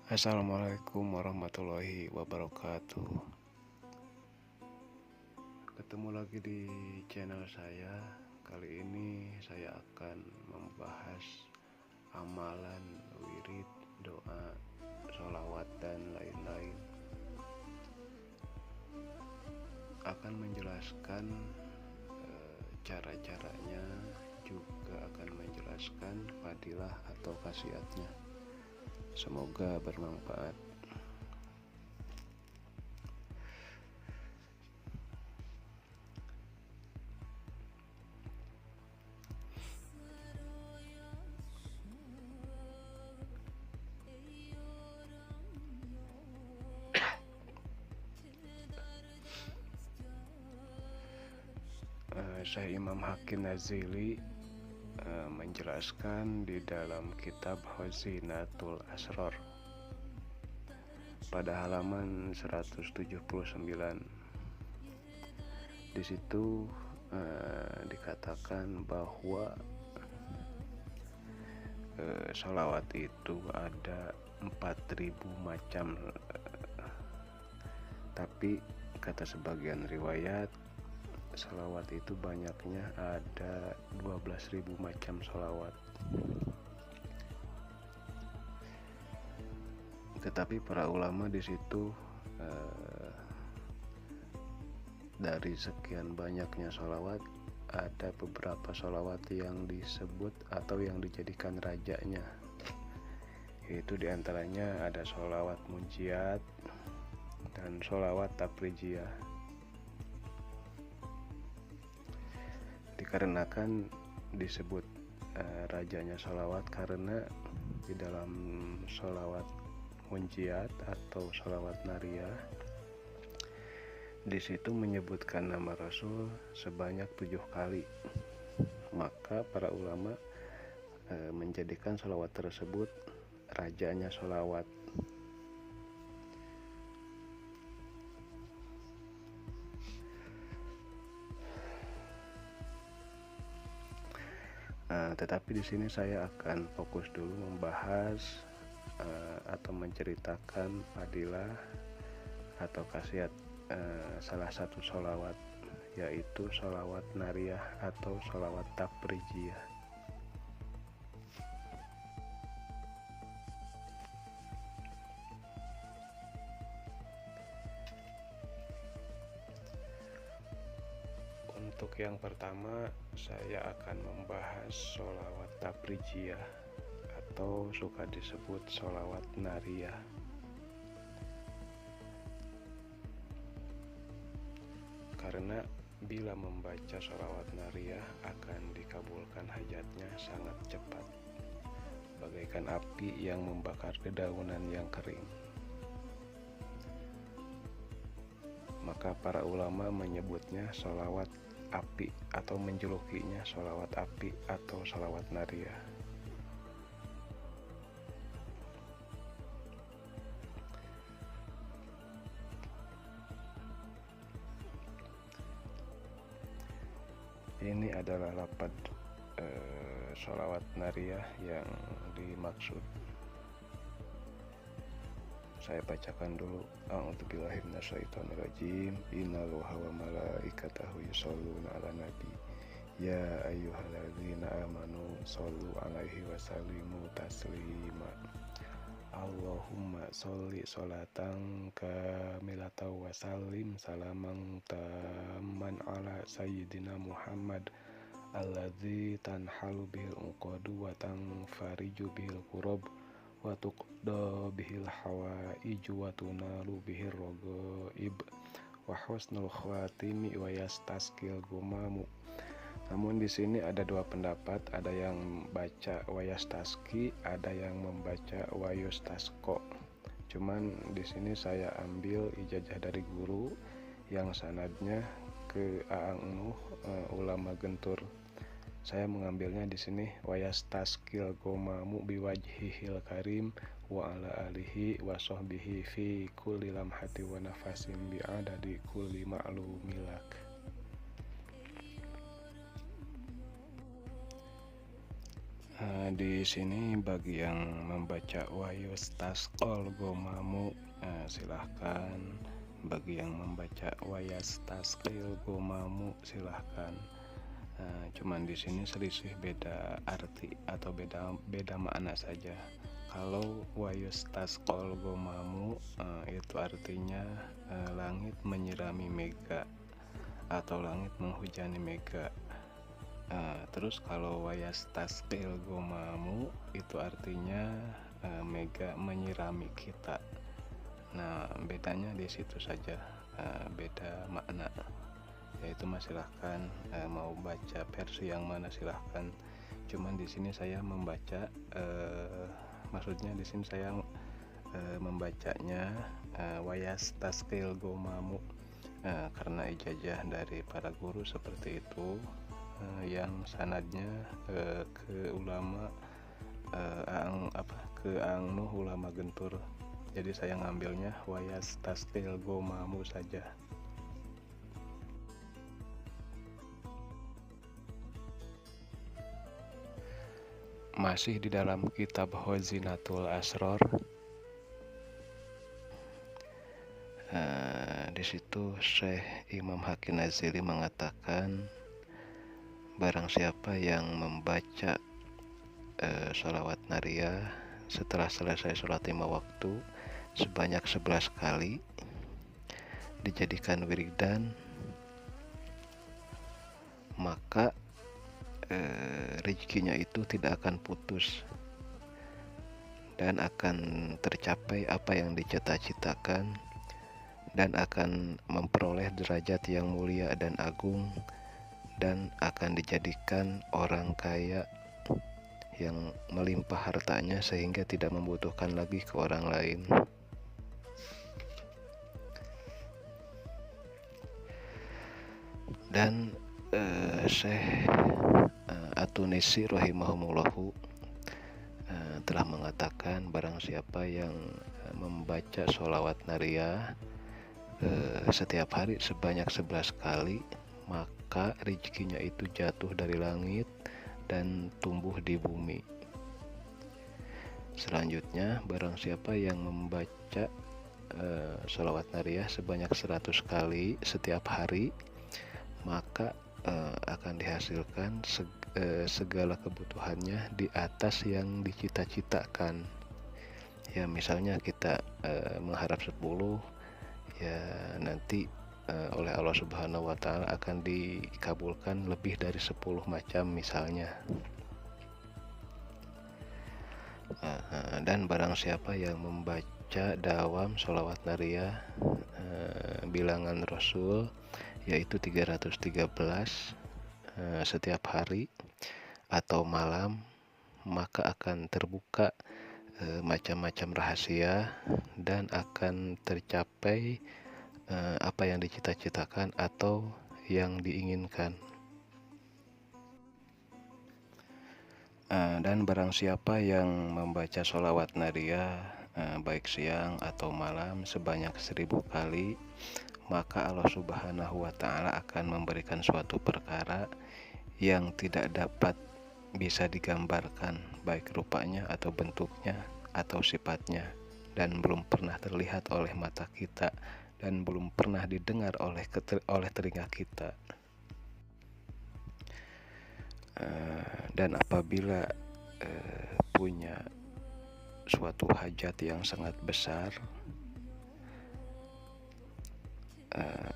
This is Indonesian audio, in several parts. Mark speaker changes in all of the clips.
Speaker 1: Assalamualaikum warahmatullahi wabarakatuh. Ketemu lagi di channel saya. Kali ini saya akan membahas amalan, wirid, doa, sholawat, dan lain-lain. Akan menjelaskan cara-caranya, juga akan menjelaskan fadilah atau khasiatnya. Semoga bermanfaat. Syekh Imam Hakim Nazili menjelaskan di dalam kitab Khazinatul Asrar pada halaman 179. Di situ dikatakan bahwa sholawat itu ada 4.000 macam, tapi kata sebagian riwayat sholawat itu banyaknya ada 12.000 macam sholawat. Tetapi para ulama di situ dari sekian banyaknya sholawat, ada beberapa sholawat yang disebut atau yang dijadikan rajanya, yaitu diantaranya ada sholawat munjiat dan sholawat tafrijiyah. Dikarenakan disebut rajanya sholawat karena di dalam sholawat munjiat atau sholawat nariyah di situ menyebutkan nama Rasul sebanyak 7 kali. Maka para ulama menjadikan sholawat tersebut rajanya sholawat. Tetapi di sini saya akan fokus dulu membahas atau menceritakan fadilah atau khasiat salah satu sholawat, yaitu sholawat nariyah atau sholawat tafrijiyah. Untuk yang pertama, saya akan membahas sholawat tafrijiyah atau suka disebut sholawat nariyah. Karena bila membaca sholawat nariyah akan dikabulkan hajatnya sangat cepat, bagaikan api yang membakar dedaunan yang kering. Maka para ulama menyebutnya sholawat api atau menjulukinya sholawat api atau sholawat nariyah. Ini adalah lafaz sholawat nariyah yang dimaksud. Saya bacakan dulu. A'udzubillahi minasyaitonirrajim. Innallaha wa malaikatahu yusholluna 'alan nabi. Ya ayyuhalladzina amanu shollu 'alaihi wa sallimu taslima. Allahumma sholli sholatan kamilatan wa sallim salaman tamman ala sayyidina Muhammad alladzi tanhalu bihil uqadu wa tanfariju bihil kurab wa tuqda bihil hawaiju wa tunalu bihir rogoib wa husnul khawatimi wa yastaskil gumamu. Namun di sini ada dua pendapat, ada yang baca wayastaski, ada yang membaca wayustasko. Cuman di sini saya ambil ijazah dari guru yang sanadnya ke Aang Nuh, ulama Gentur. Saya mengambilnya di sini wayastaskil gomamu biwajhihil karim wa ala alihi wa sahbihi fi kulli lamhati wa nafasin bi'adadi kulli ma'lumilak. Di sini bagi yang membaca wayostasqol gomamu, silahkan. Bagi yang membaca wayastasqil gomamu, silahkan. Cuman di sini selisih beda arti atau beda makna saja. Kalau wayostasqol gomamu itu artinya langit menyirami mega atau langit menghujani mega. Terus kalau wayastasqil gomamu itu artinya mega menyirami kita. Nah, bedanya di situ saja, beda makna. Yaitu silahkan mau baca versi yang mana silahkan. Cuman di sini saya membaca, maksudnya di sini saya membacanya wayastasqil gomamu karena ijazah dari para guru seperti itu. Yang sanadnya ke ulama ke Nuh ulama Gentur. Jadi saya ngambilnya wayastasqil gomamu saja. Masih di dalam kitab Khazinatul Asror. Di situ Syekh Imam Hakim Nazili mengatakan, barang siapa yang membaca sholawat nariyah setelah selesai sholat 5 waktu sebanyak 11 kali, dijadikan wiridan, maka rezekinya itu tidak akan putus dan akan tercapai apa yang dicita-citakan, dan akan memperoleh derajat yang mulia dan agung, dan akan dijadikan orang kaya yang melimpah hartanya sehingga tidak membutuhkan lagi ke orang lain. Dan Syekh At-Tunisi rahimahumullahu telah mengatakan, barang siapa yang membaca sholawat nariyah setiap hari sebanyak 11 kali, maka rezekinya itu jatuh dari langit dan tumbuh di bumi. Selanjutnya, barang siapa yang membaca sholawat nariyah sebanyak 100 kali setiap hari, maka akan dihasilkan segala kebutuhannya di atas yang dicita-citakan. Ya, misalnya kita mengharap 10, ya nanti oleh Allah Subhanahu wa Ta'ala akan dikabulkan lebih dari 10 macam misalnya. Dan barang siapa yang membaca dawam sholawat nariyah bilangan Rasul, yaitu 313 setiap hari atau malam, maka akan terbuka macam-macam rahasia dan akan tercapai apa yang dicita-citakan atau yang diinginkan. Dan barang siapa yang membaca sholawat nariyah baik siang atau malam sebanyak 1000 kali, maka Allah Subhanahu wa Ta'ala akan memberikan suatu perkara yang tidak dapat bisa digambarkan, baik rupanya atau bentuknya atau sifatnya, dan belum pernah terlihat oleh mata kita dan belum pernah didengar oleh telinga kita. Dan apabila punya suatu hajat yang sangat besar,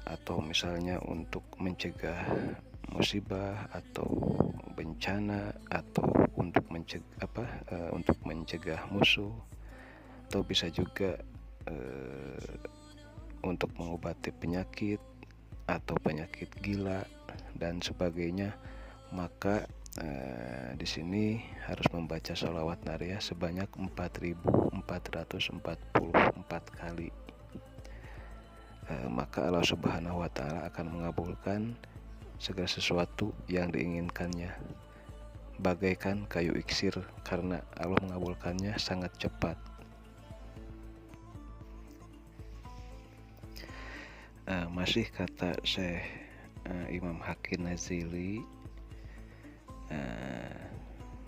Speaker 1: atau misalnya untuk mencegah musibah atau bencana, atau untuk mencegah musuh, atau bisa juga untuk mengobati penyakit atau penyakit gila dan sebagainya, maka di sini harus membaca sholawat nariyah sebanyak 4444 kali. Maka Allah Subhanahu wa Ta'ala akan mengabulkan segala sesuatu yang diinginkannya, bagaikan kayu iksir, karena Allah mengabulkannya sangat cepat. Masih kata Syekh Imam Hakim Nazili,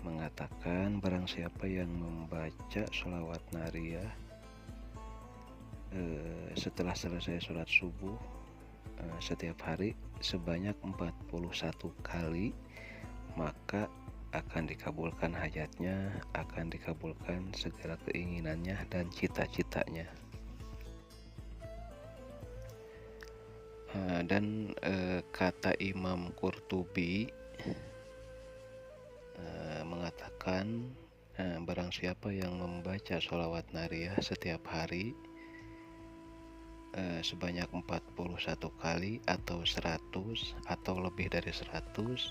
Speaker 1: mengatakan barang siapa yang membaca sholawat nariyah setelah selesai sholat subuh setiap hari sebanyak 41 kali, maka akan dikabulkan hajatnya, akan dikabulkan segala keinginannya dan cita-citanya. Dan kata Imam Qurtubi mengatakan barang siapa yang membaca sholawat nariyah setiap hari sebanyak 41 kali atau 100 atau lebih dari 100,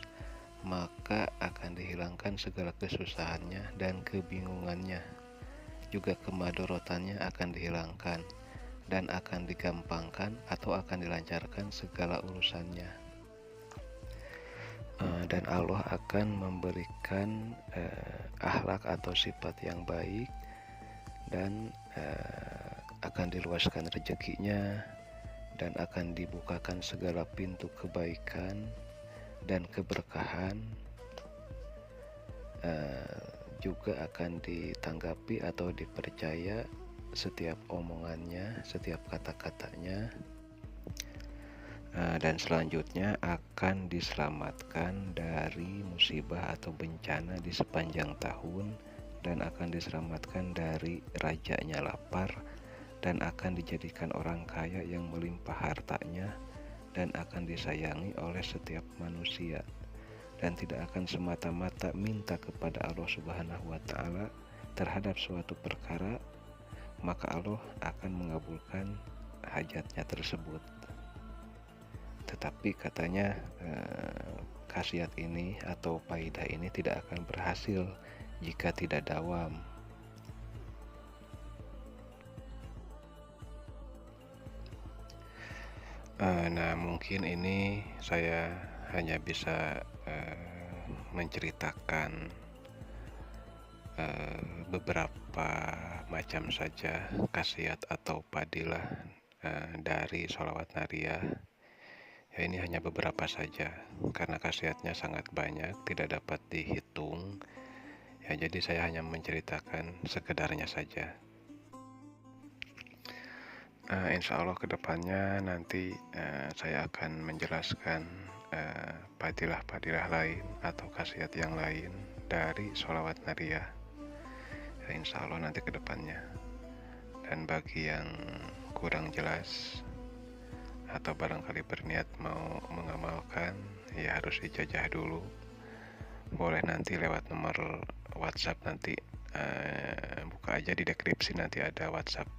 Speaker 1: maka akan dihilangkan segala kesusahannya dan kebingungannya, juga kemadorotannya akan dihilangkan, dan akan digampangkan atau akan dilancarkan segala urusannya. Dan Allah akan memberikan akhlak atau sifat yang baik, dan akan diluaskan rezekinya, dan akan dibukakan segala pintu kebaikan dan keberkahan, juga akan ditanggapi atau dipercaya setiap omongannya, setiap kata-katanya, dan selanjutnya akan diselamatkan dari musibah atau bencana di sepanjang tahun, dan akan diselamatkan dari rajanya lapar, dan akan dijadikan orang kaya yang melimpah hartanya, dan akan disayangi oleh setiap manusia, dan tidak akan semata-mata minta kepada Allah Subhanahu wa Ta'ala terhadap suatu perkara, maka Allah akan mengabulkan hajatnya tersebut. Tetapi katanya khasiat ini atau faidah ini tidak akan berhasil jika tidak dawam. Nah, mungkin ini saya hanya bisa menceritakan beberapa macam saja khasiat atau fadilah dari sholawat nariyah. Ya, ini hanya beberapa saja karena khasiatnya sangat banyak, tidak dapat dihitung. Ya, jadi saya hanya menceritakan sekedarnya saja. Insya Allah kedepannya nanti saya akan menjelaskan fadilah-fadilah lain atau khasiat yang lain dari sholawat nariyah. Ya, insya Allah nanti kedepannya. Dan bagi yang kurang jelas atau barangkali berniat mau mengamalkan, ya harus dijajah dulu. Boleh nanti lewat nomor WhatsApp, nanti buka aja di deskripsi, nanti ada WhatsApp